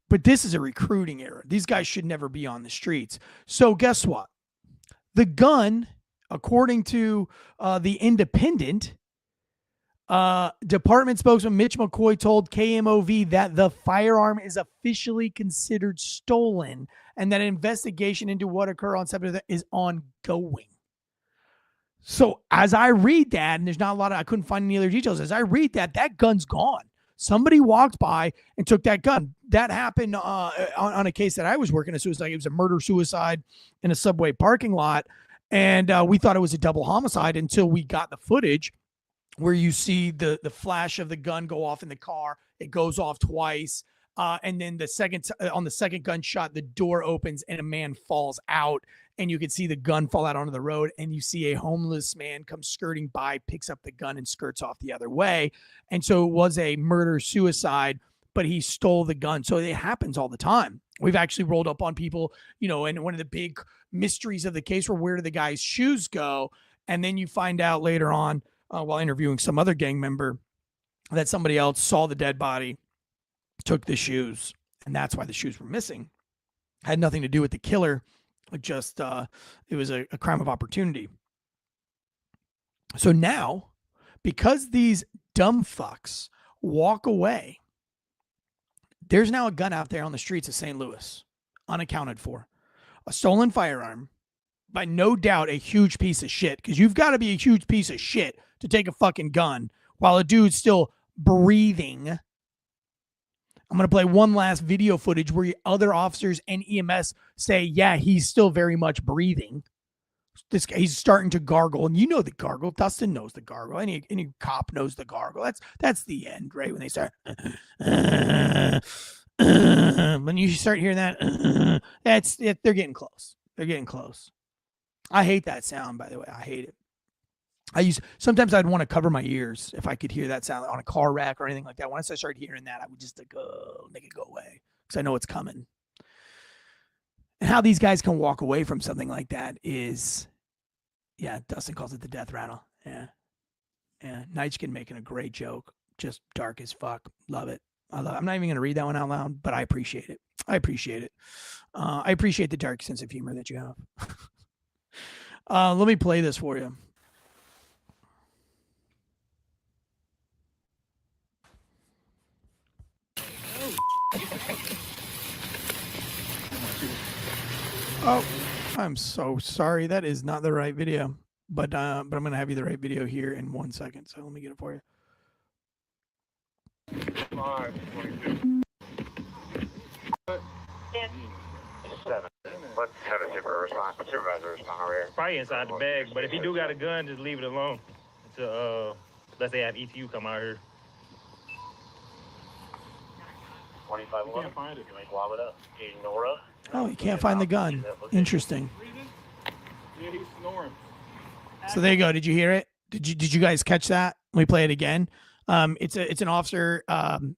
but this is a recruiting error. These guys should never be on the streets. So guess what? The gun, according to the Independent, department spokesman Mitch McCoy told KMOV that the firearm is officially considered stolen and that an investigation into what occurred on September is ongoing. So as I read that, and there's not a lot of, I couldn't find any other details. As I read that, that gun's gone. Somebody walked by and took that gun. That happened on a case that I was working a suicide. It was a murder-suicide in a Subway parking lot. And we thought it was a double homicide until we got the footage where you see the flash of the gun go off in the car. It goes off twice. And then on the second gunshot, the door opens and a man falls out. And you can see the gun fall out onto the road, and you see a homeless man come skirting by, picks up the gun and skirts off the other way. And so it was a murder-suicide, but he stole the gun. So it happens all the time. We've actually rolled up on people, and one of the big mysteries of the case were, where do the guy's shoes go? And then you find out later on, while interviewing some other gang member, that somebody else saw the dead body, took the shoes, and that's why the shoes were missing. Had nothing to do with the killer. Just it was a crime of opportunity. So now, because these dumb fucks walk away, there's now a gun out there on the streets of St. Louis, unaccounted for. A stolen firearm, by no doubt a huge piece of shit, because you've got to be a huge piece of shit to take a fucking gun while a dude's still breathing. I'm going to play one last video footage where other officers and EMS say, yeah, he's still very much breathing. This guy, he's starting to gargle. And you know the gargle. Dustin knows the gargle. Any cop knows the gargle. That's the end, right? When they start. When you start hearing that, that's it. They're getting close. They're getting close. I hate that sound, by the way. I hate it. Sometimes I'd want to cover my ears if I could hear that sound on a car wreck or anything like that. Once I started hearing that, I would just make it go away, because I know it's coming. And how these guys can walk away from something like that is, yeah, Dustin calls it the death rattle. Yeah. Nightkin making a great joke. Just dark as fuck. Love it. I'm not even going to read that one out loud, but I appreciate it. I appreciate the dark sense of humor that you have. Let me play this for you. Oh, I'm so sorry. That is not the right video, but I'm going to have you the right video here in 1 second. So let me get it for you. 522. 7. Let's have a supervisor respond over here. Probably inside the bag, but if he do got a gun, just leave it alone until, let's say, have ETU come out here. 2511. Can't find it. You make lob it up. Nora. Oh, you can't find the gun. Interesting. Yeah, he's snoring. So there you go. Did you hear it? Did you guys catch that? Let me play it again. It's an officer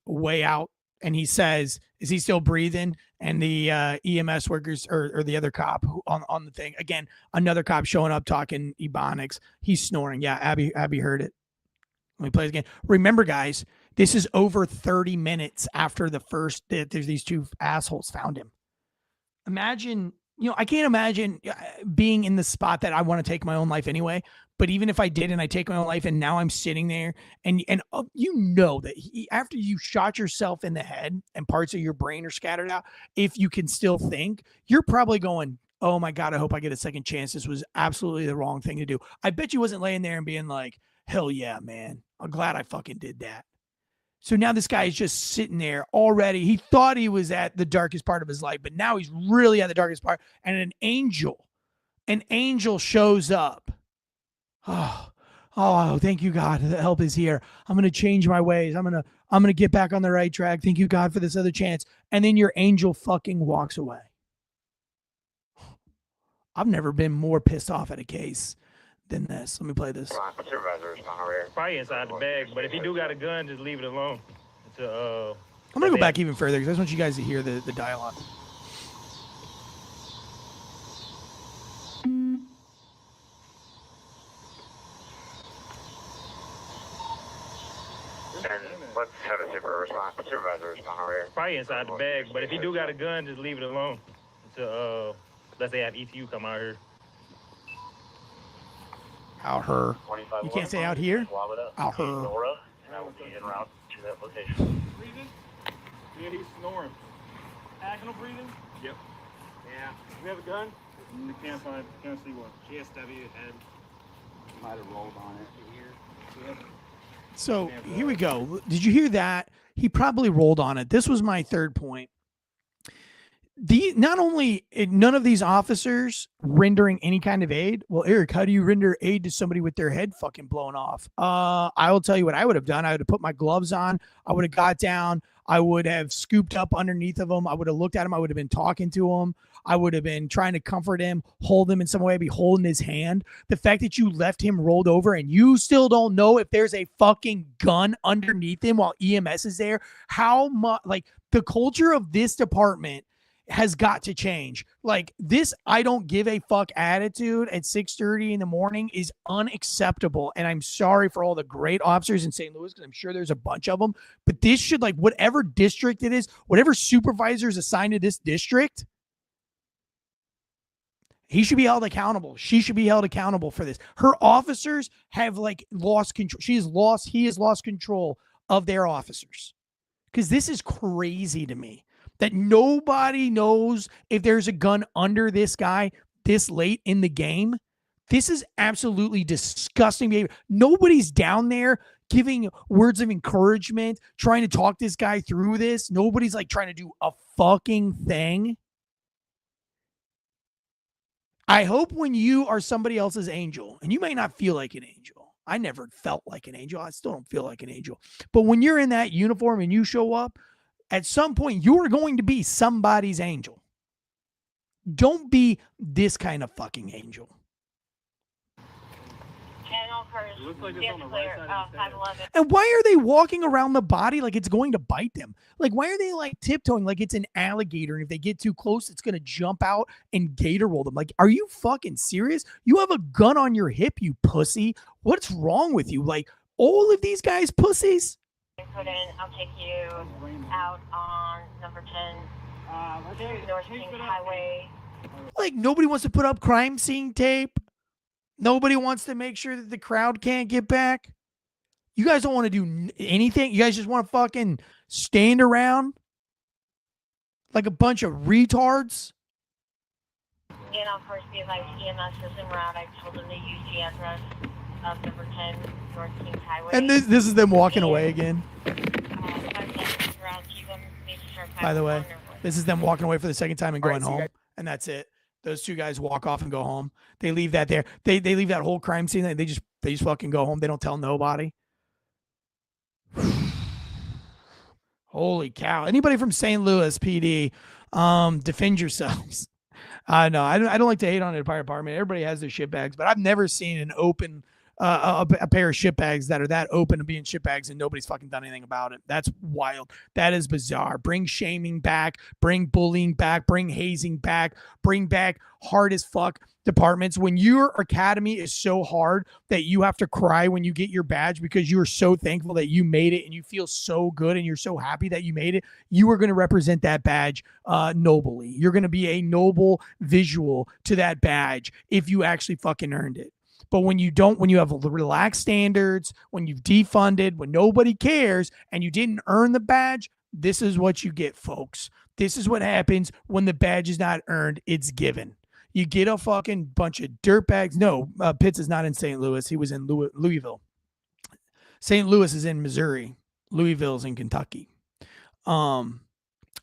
way out, and he says, "Is he still breathing?" And the EMS workers or the other cop on the thing again. Another cop showing up talking Ebonics. He's snoring. Yeah, Abby heard it. Let me play it again. Remember, guys, this is over 30 minutes after there's these two assholes found him. Imagine, I can't imagine being in the spot that I want to take my own life anyway. But even if I did and I take my own life and now I'm sitting there and that after you shot yourself in the head and parts of your brain are scattered out, if you can still think, you're probably going, oh my God, I hope I get a second chance. This was absolutely the wrong thing to do. I bet you wasn't laying there and being like, hell yeah, man. I'm glad I fucking did that. So now this guy is just sitting there already. He thought he was at the darkest part of his life, but now he's really at the darkest part. And an angel shows up. Oh, thank you, God. The help is here. I'm going to change my ways. I'm going to get back on the right track. Thank you, God, for this other chance. And then your angel fucking walks away. I've never been more pissed off at a case than this. Let me play this. Probably inside the bag, but if he do got a gun, just leave it alone. I'm going to go back even further because I just want you guys to hear the dialogue. Let's have a supervisor respond over here. Probably inside the bag, but if he do got a gun, just leave it alone. Let's say have ETU come out here. Out her. You can't say out here? Out her. And I will be en route to that location. Breathing? Yeah, he's snoring. Agonal breathing? Yep. Yeah. We have a gun? We can't see one. GSW head. Might have rolled on it. Yep. So here we go. Did you hear that? He probably rolled on it. This was my third point. Not only none of these officers rendering any kind of aid. Well, Eric, how do you render aid to somebody with their head fucking blown off? I will tell you what I would have done. I would have put my gloves on. I would have got down. I would have scooped up underneath of him. I would have looked at him. I would have been talking to him. I would have been trying to comfort him, hold him in some way, be holding his hand. The fact that you left him rolled over and you still don't know if there's a fucking gun underneath him while EMS is there. How much, like, the culture of this department has got to change. Like, this I don't give a fuck attitude at 6:30 in the morning is unacceptable. And I'm sorry for all the great officers in St. Louis, because I'm sure there's a bunch of them. But this should, like, whatever district it is, whatever supervisor is assigned to this district, he should be held accountable. She should be held accountable for this. Her officers have, like, lost control. He has lost control of their officers. Because this is crazy to me. That nobody knows if there's a gun under this guy this late in the game. This is absolutely disgusting behavior. Nobody's down there giving words of encouragement, trying to talk this guy through this. Nobody's, like, trying to do a fucking thing. I hope when you are somebody else's angel, and you may not feel like an angel. I never felt like an angel. I still don't feel like an angel. But when you're in that uniform and you show up, at some point, you're going to be somebody's angel. Don't be this kind of fucking angel. It looks like it's on the right side of the stairs. And why are they walking around the body like it's going to bite them? Like, why are they, like, tiptoeing like it's an alligator? And if they get too close, it's going to jump out and gator roll them. Like, are you fucking serious? You have a gun on your hip, you pussy. What's wrong with you? Like, all of these guys pussies? Put in, I'll take you out on number 10, North Kings Highway. Like, nobody wants to put up crime scene tape. Nobody wants to make sure that the crowd can't get back. You guys don't want to do anything. You guys just want to fucking stand around like a bunch of retards. And I'll first be advised EMS is en route. I told them to use the address of number 10, North Kings Highway. And this is them walking away again. By the way, this is them walking away for the second time and going home. And that's it. Those two guys walk off and go home. They leave that there. They leave that whole crime scene. They just fucking go home. They don't tell nobody. Holy cow. Anybody from St. Louis PD, defend yourselves. No, I don't like to hate on the fire department. Everybody has their shit bags, but I've never seen an open a pair of shit bags that are that open to being shit bags and nobody's fucking done anything about it. That's wild. That is bizarre. Bring shaming back, bring bullying back, bring hazing back, bring back hard as fuck departments. When your academy is so hard that you have to cry when you get your badge because you are so thankful that you made it and you feel so good and you're so happy that you made it, you are going to represent that badge nobly. You're going to be a noble visual to that badge if you actually fucking earned it. But when you don't, when you have relaxed standards, when you've defunded, when nobody cares and you didn't earn the badge, this is what you get, folks. This is what happens when the badge is not earned, it's given. You get a fucking bunch of dirtbags. No, Pitts is not in St. Louis. He was in Louisville. St. Louis is in Missouri. Louisville's in Kentucky.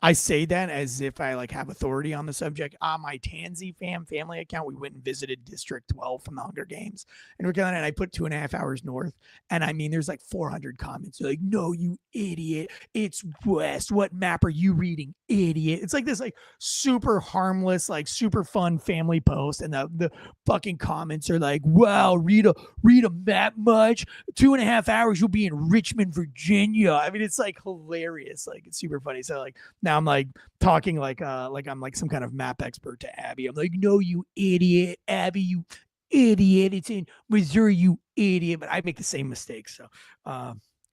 I say that as if I like have authority on the subject. On my Tansey family account, we went and visited District 12 from the Hunger Games. And we're going, and I put 2.5 hours north. And I mean, there's like 400 comments. They're like, no, you idiot. It's west. What map are you reading, idiot? It's like this like super harmless, like super fun family post. And the fucking comments are like, wow, read a map much. 2.5 hours, you'll be in Richmond, Virginia. I mean, it's like hilarious. Like it's super funny. So like now I'm like talking like I'm like some kind of map expert to Abby. I'm like, no, you idiot, Abby, you idiot. It's in Missouri, you idiot. But I make the same mistakes. So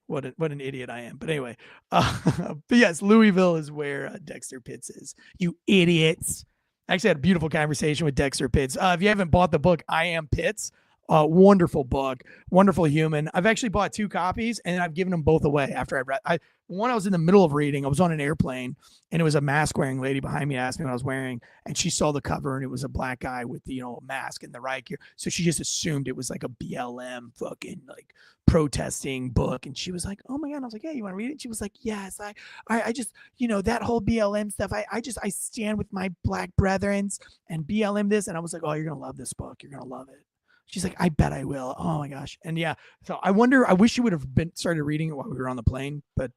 what an idiot I am. But anyway, but yes, Louisville is where Dexter Pitts is. You idiots. I actually had a beautiful conversation with Dexter Pitts. If you haven't bought the book, I Am Pitts. Wonderful book, wonderful human. I've actually bought 2 copies and I've given them both away after I read. One I was in the middle of reading. I was on an airplane and it was a mask wearing lady behind me asked me what I was wearing, and she saw the cover and it was a black guy with the a mask and the riot gear. So she just assumed it was like a BLM fucking like protesting book, and she was like, "Oh my god!" And I was like, "Yeah, you want to read it?" She was like, "Yes, I just that whole BLM stuff. I stand with my black brethrens and BLM this," and I was like, "Oh, you're gonna love this book. You're gonna love it." She's like, I bet I will. Oh my gosh. And yeah, so I wish you would have started reading it while we were on the plane, but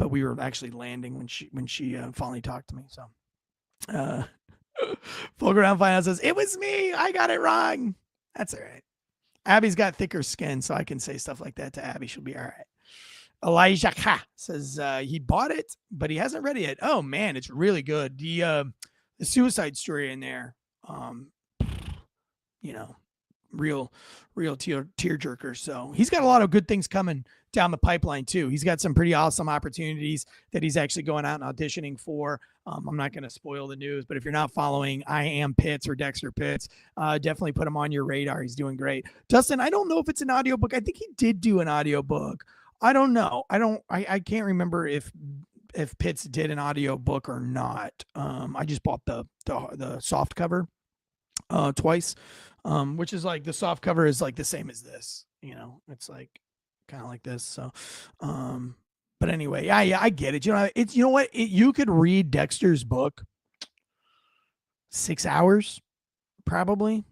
we were actually landing when she finally talked to me. So Folk Around Finance says, it was me. I got it wrong. That's all right. Abby's got thicker skin, so I can say stuff like that to Abby. She'll be all right. Elijah says he bought it, but he hasn't read it yet. Oh man, it's really good. The suicide story in there, real tear jerker. So he's got a lot of good things coming down the pipeline too. He's got some pretty awesome opportunities that he's actually going out and auditioning for. I'm not going to spoil the news, but if you're not following I Am Pitts or Dexter Pitts, definitely put him on your radar. He's doing great. Dustin, I don't know if it's an audiobook. I think he did do an audiobook. I don't know. I can't remember if Pitts did an audiobook or not. I just bought the soft cover twice, which is like the soft cover is like the same as this, it's like kind of like this. So but anyway, yeah, I get it. It's you could read Dexter's book 6 hours probably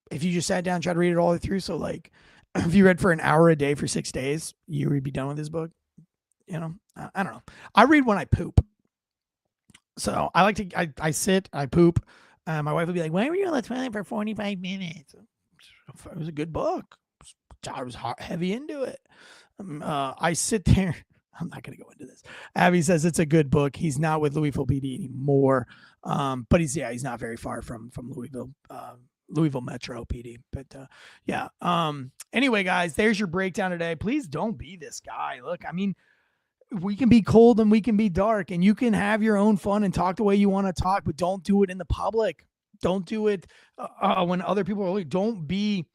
if you just sat down and tried to read it all the way through. So like if you read for an hour a day for 6 days, you would be done with this book. I don't know. I read when I poop. So I like to, I sit, I poop. My wife would be like, why were you on the toilet for 45 minutes? It was a good book. I was heavy into it. I sit there. I'm not going to go into this. Abby says it's a good book. He's not with Louisville PD anymore. But he's not very far from Louisville Metro PD. But yeah. Anyway, guys, there's your breakdown today. Please don't be this guy. Look, I mean, we can be cold and we can be dark, and you can have your own fun and talk the way you want to talk, but don't do it in the public. Don't do it when other people are. Don't be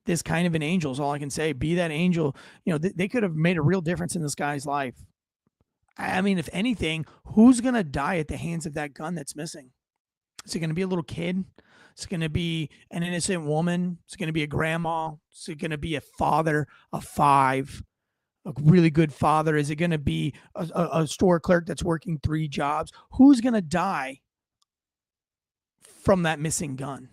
this kind of an angel is all I can say. Be that angel. They could have made a real difference in this guy's life. I mean, if anything, who's going to die at the hands of that gun that's missing? Is it going to be a little kid? Is it going to be an innocent woman? Is it going to be a grandma? Is it going to be a father of 5? A really good father? Is it going to be a store clerk that's working 3 jobs? Who's going to die from that missing gun?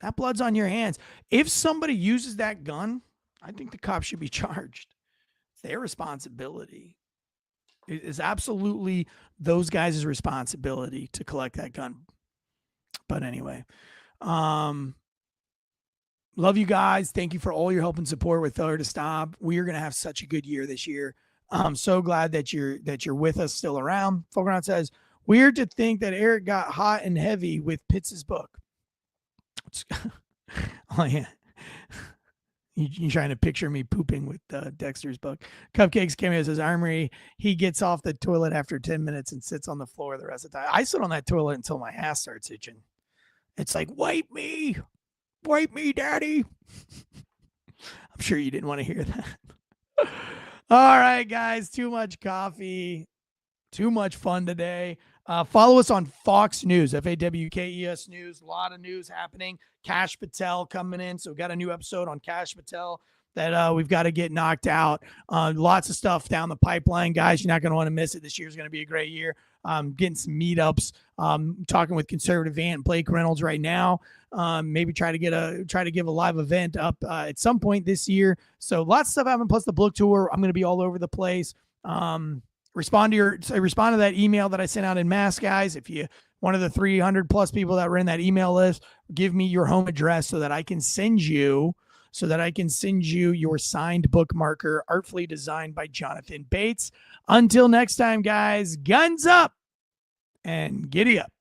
That blood's on your hands. If somebody uses that gun, I think the cops should be charged. It's their responsibility. It is absolutely those guys' responsibility to collect that gun. But anyway, Love you guys. Thank you for all your help and support with Failure to Stop. We are going to have such a good year this year. I'm so glad that you're with us still around. Fulgurant says, weird to think that Eric got hot and heavy with Pitts' book. Oh, yeah. You trying to picture me pooping with Dexter's book. Cupcakes Cameo says, Armory, he gets off the toilet after 10 minutes and sits on the floor the rest of the time. I sit on that toilet until my ass starts itching. It's like, wipe me, daddy. I'm sure you didn't want to hear that. All right, guys, too much coffee, too much fun today. Follow us on Fox News, FAWKES News. A lot of news happening. Cash Patel coming in. So we got a new episode on Cash Patel that we've got to get knocked out. Lots of stuff down the pipeline, guys. You're not going to want to miss it. This year's going to be a great year. Getting some meetups. Talking with Conservative Ant and Blake Reynolds right now. Maybe try to give a live event up at some point this year. So lots of stuff happening. Plus the book tour. I'm going to be all over the place. Respond to that email that I sent out in mass, guys. If you one of the 300 plus people that were in that email list, give me your home address so that I can send you your signed bookmarker, artfully designed by Jonathan Bates. Until next time, guys, guns up and giddy up.